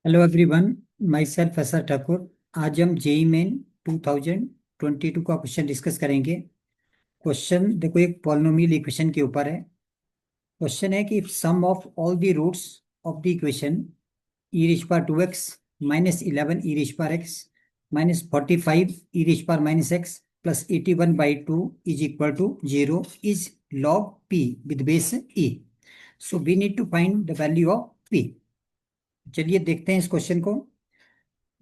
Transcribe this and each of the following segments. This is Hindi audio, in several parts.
Hello everyone, my self SR Thakur. आज हम जेई मेन 2022 का क्वेश्चन डिस्कस करेंगे। क्वेश्चन देखो, एक पॉलिनोमियल इक्वेशन के ऊपर है। क्वेश्चन है कि sum of all the roots of the equation e raise power 2x minus 11 e raise power x minus 45 e raise power minus x plus 81/2 is equal to 0 is log p with base e। So we need to find the value of p। चलिए देखते हैं इस क्वेश्चन को।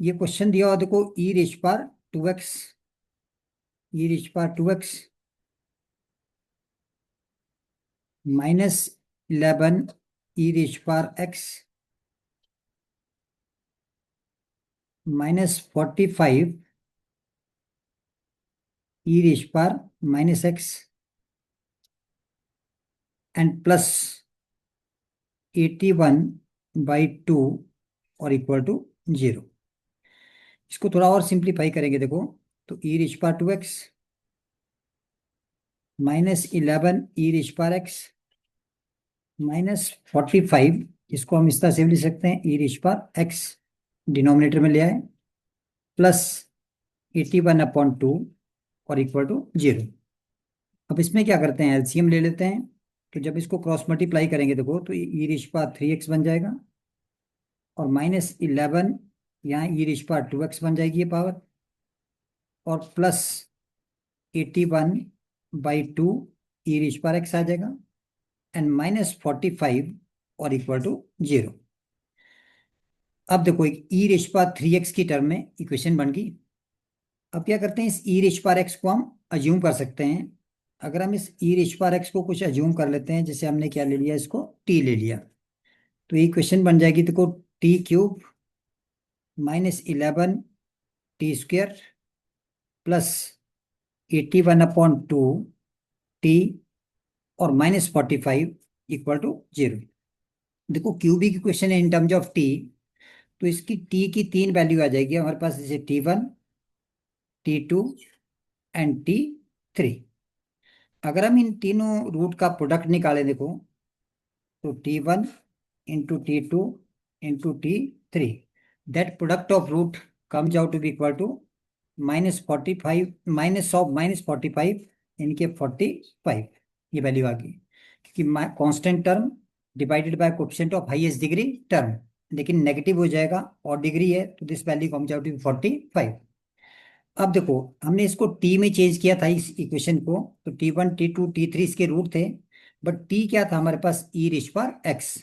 ये क्वेश्चन दिया हुआ देखो, ई raise power 2x, E raise power 2x minus 11 e raise power x minus 45 e raise power minus x and plus 81/2 और इक्वल टू 0। इसको थोड़ा और सिंप्लीफाई करेंगे देखो, तो e raise power 2x minus 11 e raise power x minus 45, इसको हम इस तरह से भी लिख सकते हैं, ई रिच पावर x डिनोमिनेटर में ले आए प्लस 81/2 और इक्वल टू 0। अब इसमें क्या करते हैं, एलसीएम ले लेते हैं। तो जब इसको क्रॉस मल्टीप्लाई करेंगे देखो, तो ई रिच पावर 3x बन जाएगा और माइनस 11 यहाँ ई रिच पावर 2x बन जाएगी ये पावर, और प्लस 81/2 ई रिच पावर x आ जाएगा एंड माइनस 45 और इक्वल टू 0। अब देखो, एक ई रिच पावर 3x की टर्म में इक्वेशन बन गई। अब क्या करते हैं, इस ई रिच पावर x को हम अज्यूम कर सकते हैं। अगर हम इस ई रिच पावर x को कुछ अज्यूम कर लेते हैं, जैसे हमने क्या ले लिया, इसको t ले लिया, तो ये इक्वेशन बन जाएगी देखो, t³ minus 11t² plus 81/2 t और माइनस 45 इक्वल टू 0। देखो क्यूबिक इक्वेशन है इन टर्म्स ऑफ t, तो इसकी t की तीन वैल्यू आ जाएगी हमारे पास, जैसे t1, t2 एंड t3। अगर हम इन तीनों रूट का प्रोडक्ट निकालें देखो, तो t1 into t2 into t3, that product of root comes out to be equal to -45 minus of -45 इनके 45, ये वैल्यू आ गई। क्योंकि constant term divided by coefficient of highest degree term, लेकिन नेगेटिव हो जाएगा और डिग्री है, तो this value comes out to 45। अब देखो, हमने इसको टी में चेंज किया था इस इक्वेशन को, तो t1 t2 t3 इसके रूट थे, बट t क्या था हमारे पास, ई रिच पावर x।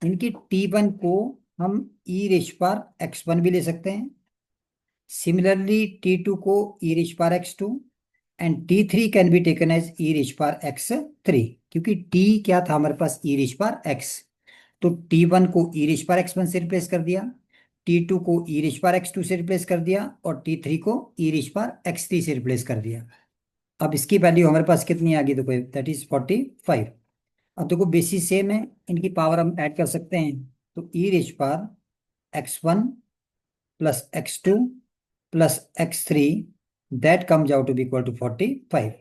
इनकी t1 को हम ई रिच पावर x1 भी ले सकते हैं, सिमिलरली t2 को e raise power x2 and t3 can be taken as e raise power x3, क्योंकि t क्या था हमारे पास, ई रिच पावर x। तो t1 को ई रिच पावर x1 से रिप्लेस कर दिया, t2 को ई रिच पावर x2 से रिप्लेस कर दिया और t3 को ई रिच पावर x3 से रिप्लेस कर दिया। अब इसकी वैल्यू हमारे पास कितनी आ गई देखो, दैट इज 45। अब देखो बेसिस सेम है, इनकी पावर हम ऐड कर सकते हैं, तो e raise power x1 plus x2 plus x3, that comes out to be equal to 45।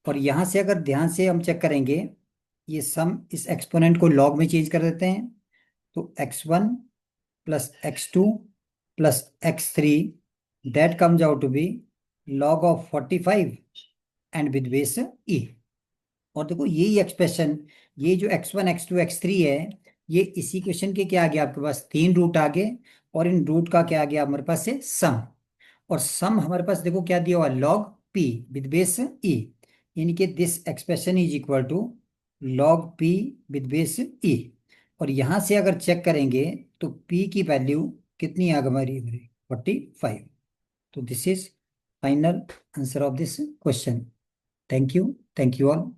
और यहां से अगर ध्यान से हम चेक करेंगे, ये सम इस एक्सपोनेंट को लॉग में चेंज कर देते हैं, तो x1 plus x2 plus x3, that comes out to be log of 45 and with base e। और देखो यही एक्सप्रेशन, ये जो x1 x2 x3 है, ये इसी क्वेश्चन के क्या आ गया आपके पास, तीन रूट आ गए, और इन रूट का क्या आ गया हमारे पास से सम। और सम हमारे पास देखो क्या दिया हुआ, log p with base e, यानी कि this expression is equal to log p with base e। और यहां से अगर चेक करेंगे, तो p की वैल्यू कितनी आ गई हमारी, 45। तो this is final answer of this question. Thank you all.